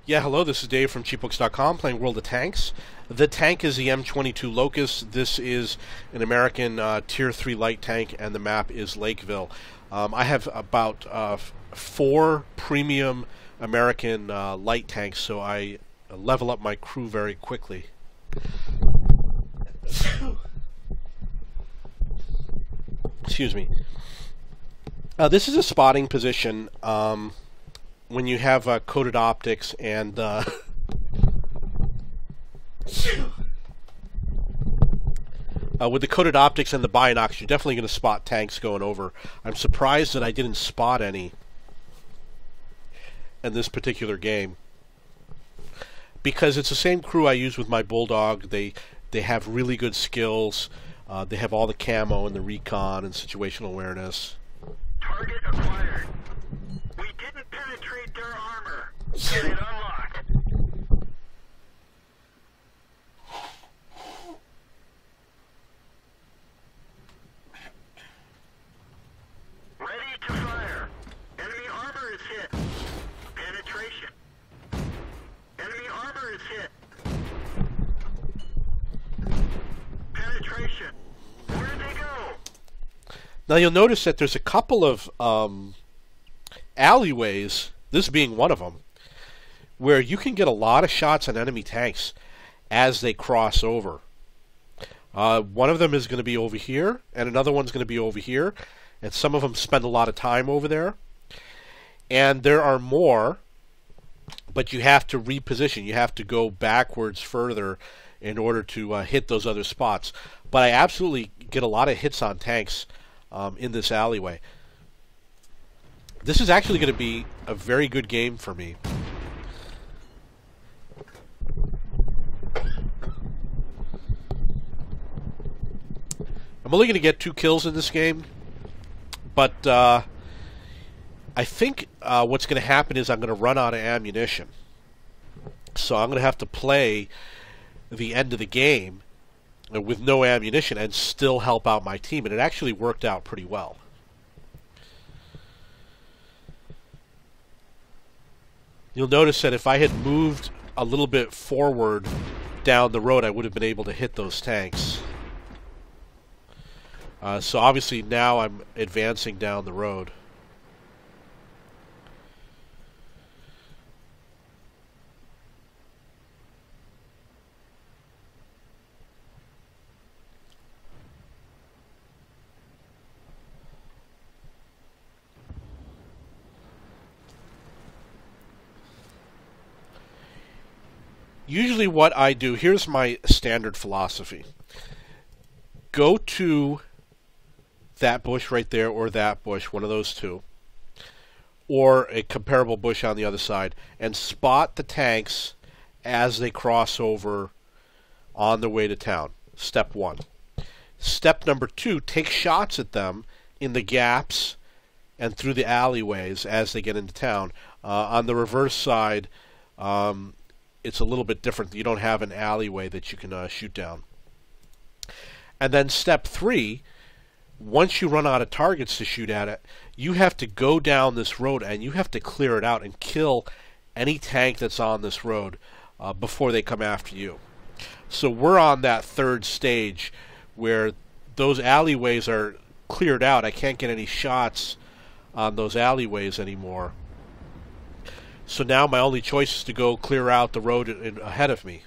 Yeah, hello, this is Dave from cheapbooks.com playing World of Tanks. The tank is the M22 Locust. This is an American Tier 3 light tank, and the map is Lakeville. I have about 4 premium American light tanks, so I level up my crew very quickly. Excuse me. This is a spotting position when you have coated optics and with the coated optics and the binocs, you're definitely going to spot tanks going over. I'm surprised that I didn't spot any in this particular game, because it's the same crew I use with my Bulldog. They have really good skills. They have all the camo and the recon and situational awareness. Target acquired. We didn't penetrate their armor. Get it unlocked. Ready to fire. Enemy armor is hit. Penetration. Enemy armor is hit. Penetration. Where did they go? Now you'll notice that there's a couple of alleyways, this being one of them, where you can get a lot of shots on enemy tanks as they cross over. One of them is going to be over here, and another one's going to be over here, and some of them spend a lot of time over there. And there are more, but you have to reposition. You have to go backwards further in order to hit those other spots. But I absolutely get a lot of hits on tanks in this alleyway. This is actually going to be a very good game for me. I'm only going to get 2 kills in this game, but I think what's going to happen is I'm going to run out of ammunition. So I'm going to have to play the end of the game with no ammunition and still help out my team, and it actually worked out pretty well. You'll notice that if I had moved a little bit forward down the road, I would have been able to hit those tanks. So obviously now I'm advancing down the road. Usually what I do, here's my standard philosophy. Go to that bush right there, or that bush, one of those two, or a comparable bush on the other side, and spot the tanks as they cross over on their way to town. Step 1. Step number 2, take shots at them in the gaps and through the alleyways as they get into town. On the reverse side, it's a little bit different. You don't have an alleyway that you can shoot down. And then step 3, once you run out of targets to shoot at it, you have to go down this road and you have to clear it out and kill any tank that's on this road before they come after you. So we're on that 3rd stage where those alleyways are cleared out. I can't get any shots on those alleyways anymore. So now my only choice is to go clear out the road ahead of me.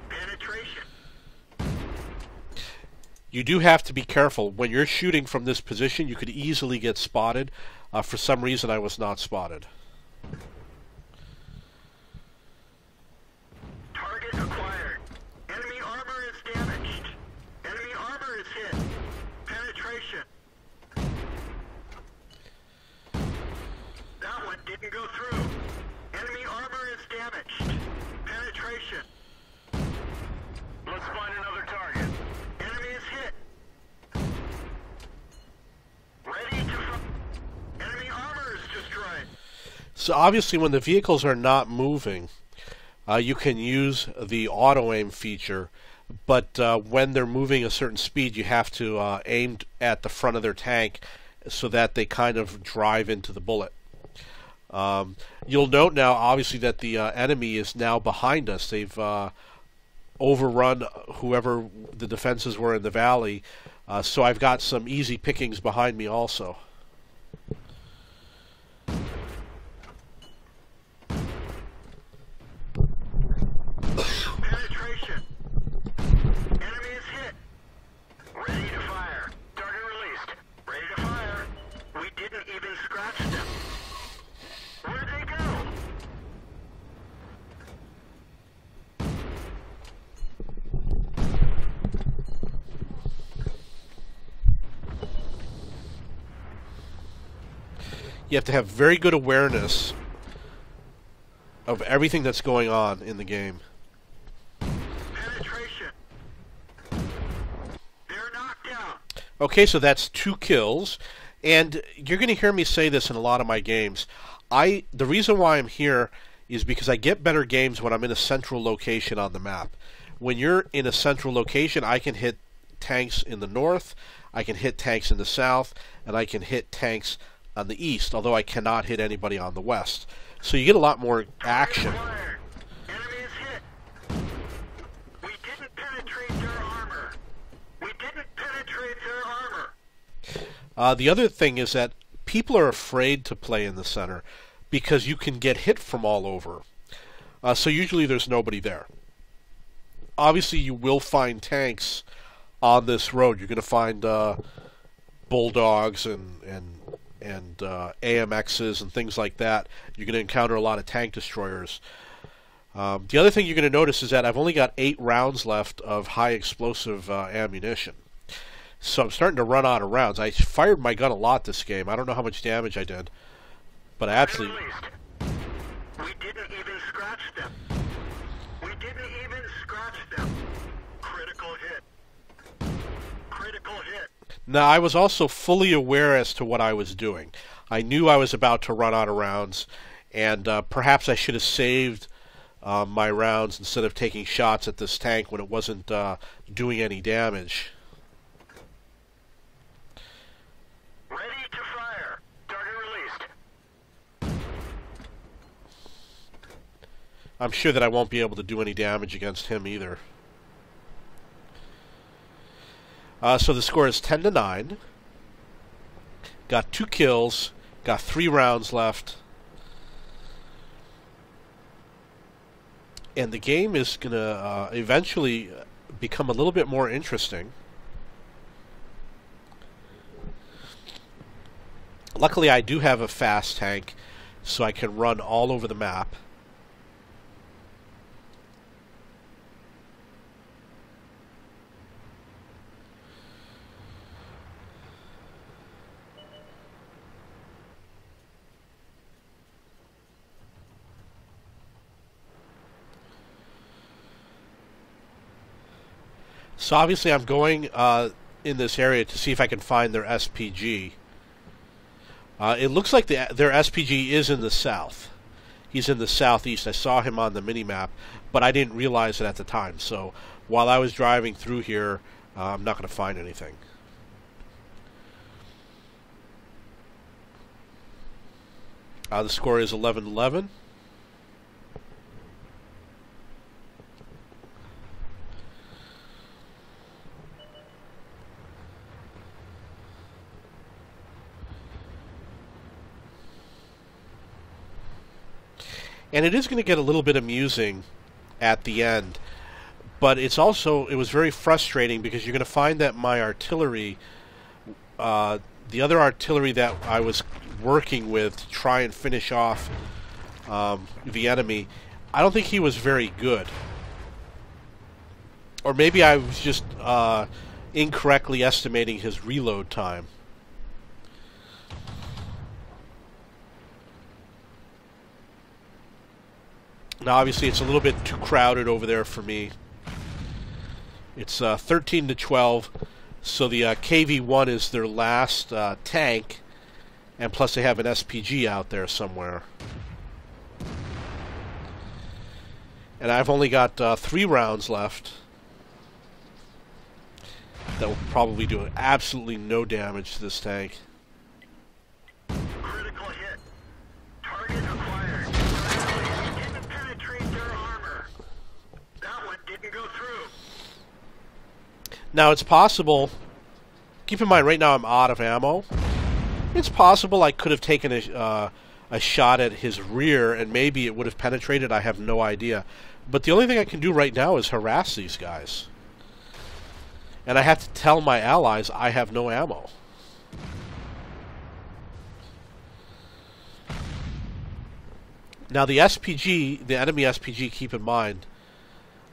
Penetration. You do have to be careful. When you're shooting from this position, you could easily get spotted. For some reason, I was not spotted. Target acquired. Enemy armor is damaged. Enemy armor is hit. Penetration. That one didn't go through. Enemy armor is damaged. Penetration. Let's find another target. Enemy is hit. Ready to... Enemy armor is destroyed. So obviously when the vehicles are not moving, you can use the auto-aim feature, but when they're moving a certain speed, you have to aim at the front of their tank so that they kind of drive into the bullet. You'll note now, obviously, that the enemy is now behind us. They've overrun whoever the defenses were in the valley, so I've got some easy pickings behind me also. Penetration. Enemy is hit. Ready to fire. Target released. Ready to fire. We didn't even scratch them. Where'd they go? You have to have very good awareness of everything that's going on in the game. Penetration. They're knocked out. Okay, so that's 2 kills, and you're going to hear me say this in a lot of my games. The reason why I'm here is because I get better games when I'm in a central location on the map. When you're in a central location, I can hit tanks in the north, I can hit tanks in the south, and I can hit tanks on the east, although I cannot hit anybody on the west. So you get a lot more action. Enemy is hit. We didn't penetrate their armor. We didn't penetrate their armor. The other thing is that people are afraid to play in the center because you can get hit from all over. So usually there's nobody there. Obviously you will find tanks on this road. You're going to find bulldogs and AMXs and things like that. You're going to encounter a lot of tank destroyers. The other thing you're going to notice is that I've only got 8 rounds left of high explosive ammunition. So I'm starting to run out of rounds. I fired my gun a lot this game. I don't know how much damage I did, but I absolutely... We didn't even scratch them. We didn't even scratch them. Critical hit. Critical hit. Now, I was also fully aware as to what I was doing. I knew I was about to run out of rounds, and perhaps I should have saved my rounds instead of taking shots at this tank when it wasn't doing any damage. Ready to fire. Target released. I'm sure that I won't be able to do any damage against him either. So the score is 10-9. Got 2 kills. Got 3 rounds left. And the game is going to eventually become a little bit more interesting. Luckily, I do have a fast tank, so I can run all over the map. So obviously I'm going in this area to see if I can find their SPG. It looks like their SPG is in the south. He's in the southeast. I saw him on the minimap, but I didn't realize it at the time. So while I was driving through here, I'm not going to find anything. The score is 11-11. And it is going to get a little bit amusing at the end, but it was very frustrating because you're going to find that my artillery, the other artillery that I was working with to try and finish off the enemy, I don't think he was very good. Or maybe I was just incorrectly estimating his reload time. Now, obviously, it's a little bit too crowded over there for me. It's 13-12, so the KV-1 is their last tank, and plus they have an SPG out there somewhere. And I've only got 3 rounds left. That will probably do absolutely no damage to this tank. Now, it's possible... Keep in mind, right now I'm out of ammo. It's possible I could have taken a shot at his rear, and maybe it would have penetrated. I have no idea. But the only thing I can do right now is harass these guys. And I have to tell my allies I have no ammo. Now, the SPG, the enemy SPG, keep in mind,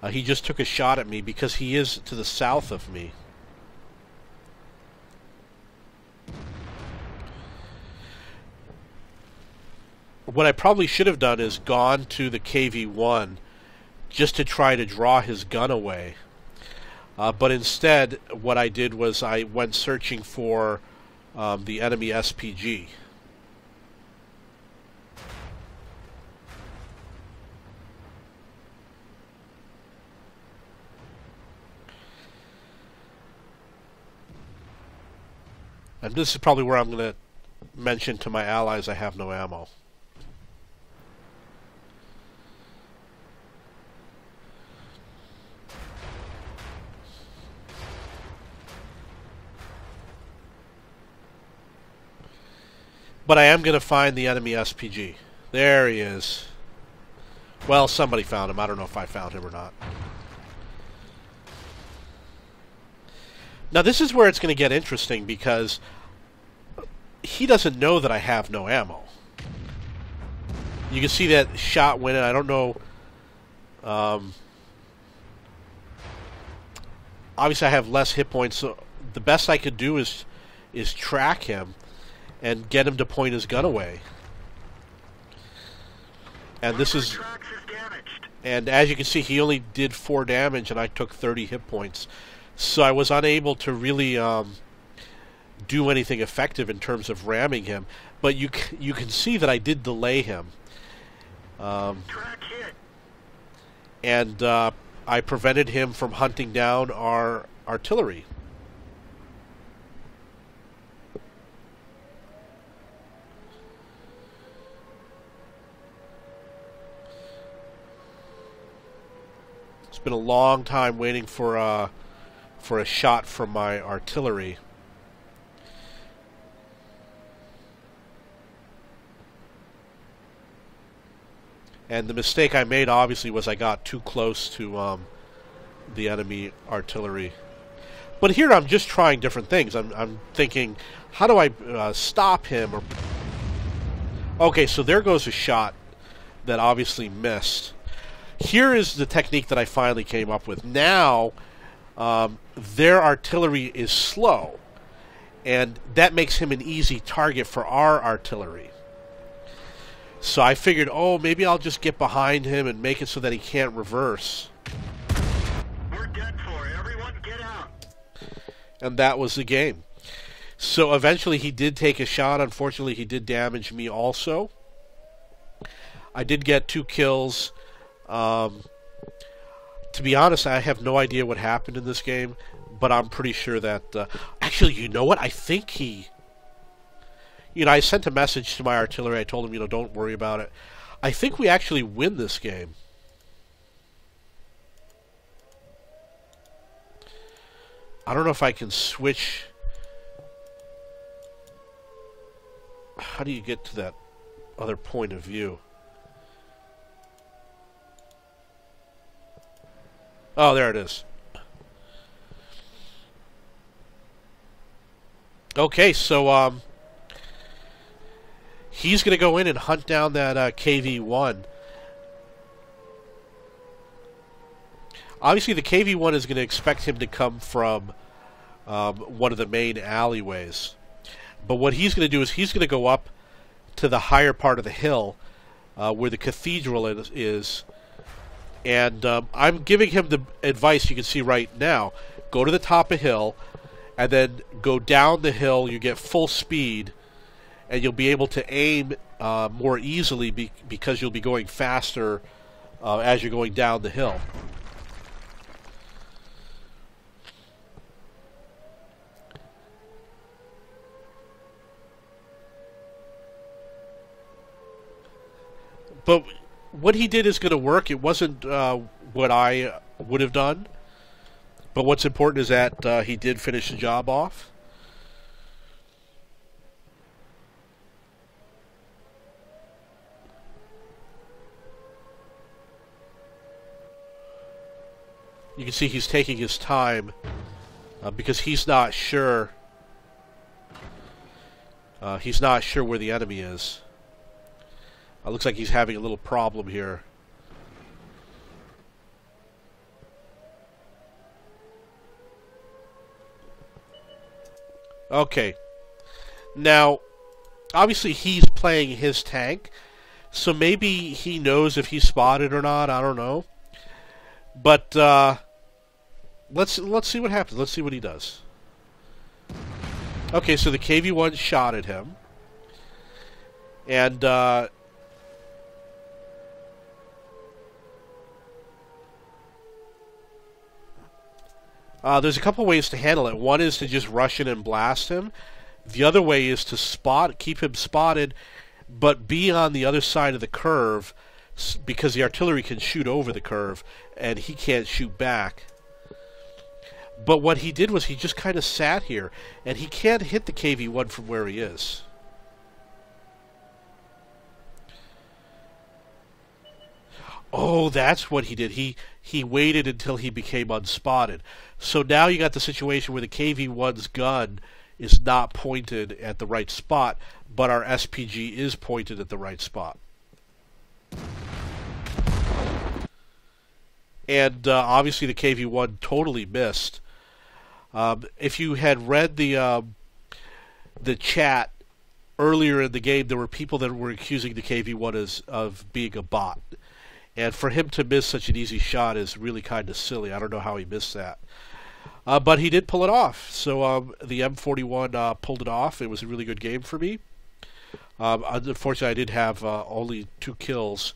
he just took a shot at me because he is to the south of me. What I probably should have done is gone to the KV-1 just to try to draw his gun away. But instead, what I did was I went searching for the enemy SPG. And this is probably where I'm going to mention to my allies I have no ammo. But I am going to find the enemy SPG. There he is. Well, somebody found him. I don't know if I found him or not. Now, this is where it's going to get interesting because he doesn't know that I have no ammo. You can see that shot went in. I don't know. Obviously, I have less hit points, so the best I could do is track him and get him to point his gun away. And this is... And as you can see, he only did 4 damage, and I took 30 hit points. So I was unable to really do anything effective in terms of ramming him. But you can see that I did delay him. And I prevented him from hunting down our artillery. It's been a long time waiting for a shot from my artillery. And the mistake I made, obviously, was I got too close to the enemy artillery. But here I'm just trying different things. I'm thinking, how do I stop him? Or okay, so there goes a shot that obviously missed. Here is the technique that I finally came up with. Now, their artillery is slow, and that makes him an easy target for our artillery. So I figured, oh, maybe I'll just get behind him and make it so that he can't reverse. We're dead for. Everyone get out. And that was the game. So eventually he did take a shot. Unfortunately, he did damage me also. I did get 2 kills. To be honest, I have no idea what happened in this game, but I'm pretty sure that... actually, you know what? I think he... You know, I sent a message to my artillery. I told him, you know, don't worry about it. I think we actually win this game. I don't know if I can switch... How do you get to that other point of view? Oh, there it is. Okay, so he's going to go in and hunt down that KV-1. Obviously, the KV-1 is going to expect him to come from one of the main alleyways. But what he's going to do is he's going to go up to the higher part of the hill where the cathedral is. And I'm giving him the advice you can see right now. Go to the top of the hill, and then go down the hill. You get full speed, and you'll be able to aim more easily because you'll be going faster as you're going down the hill. But what he did is going to work. It wasn't what I would have done. But what's important is that he did finish the job off. You can see he's taking his time because he's not sure. He's not sure where the enemy is. Looks like he's having a little problem here. Okay. Now, obviously he's playing his tank, so maybe he knows if he's spotted or not. I don't know. But let's see what happens. Let's see what he does. Okay, so the KV-1 shot at him, and there's a couple ways to handle it. One is to just rush in and blast him. The other way is to keep him spotted, but be on the other side of the curve, because the artillery can shoot over the curve, and he can't shoot back. But what he did was he just kind of sat here, and he can't hit the KV-1 from where he is. Oh, that's what he did. He waited until he became unspotted. So now you got the situation where the KV-1's gun is not pointed at the right spot, but our SPG is pointed at the right spot. And obviously the KV-1 totally missed. If you had read the chat earlier in the game, there were people that were accusing the KV-1 of being a bot. And for him to miss such an easy shot is really kind of silly. I don't know how he missed that. But he did pull it off. So the M41 pulled it off. It was a really good game for me. Unfortunately, I did have only 2 kills.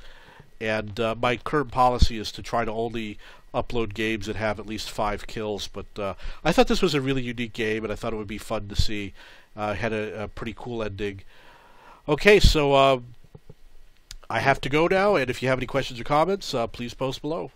And my current policy is to try to only upload games that have at least 5 kills. But I thought this was a really unique game, and I thought it would be fun to see. It had a pretty cool ending. Okay, so I have to go now, and if you have any questions or comments, please post below.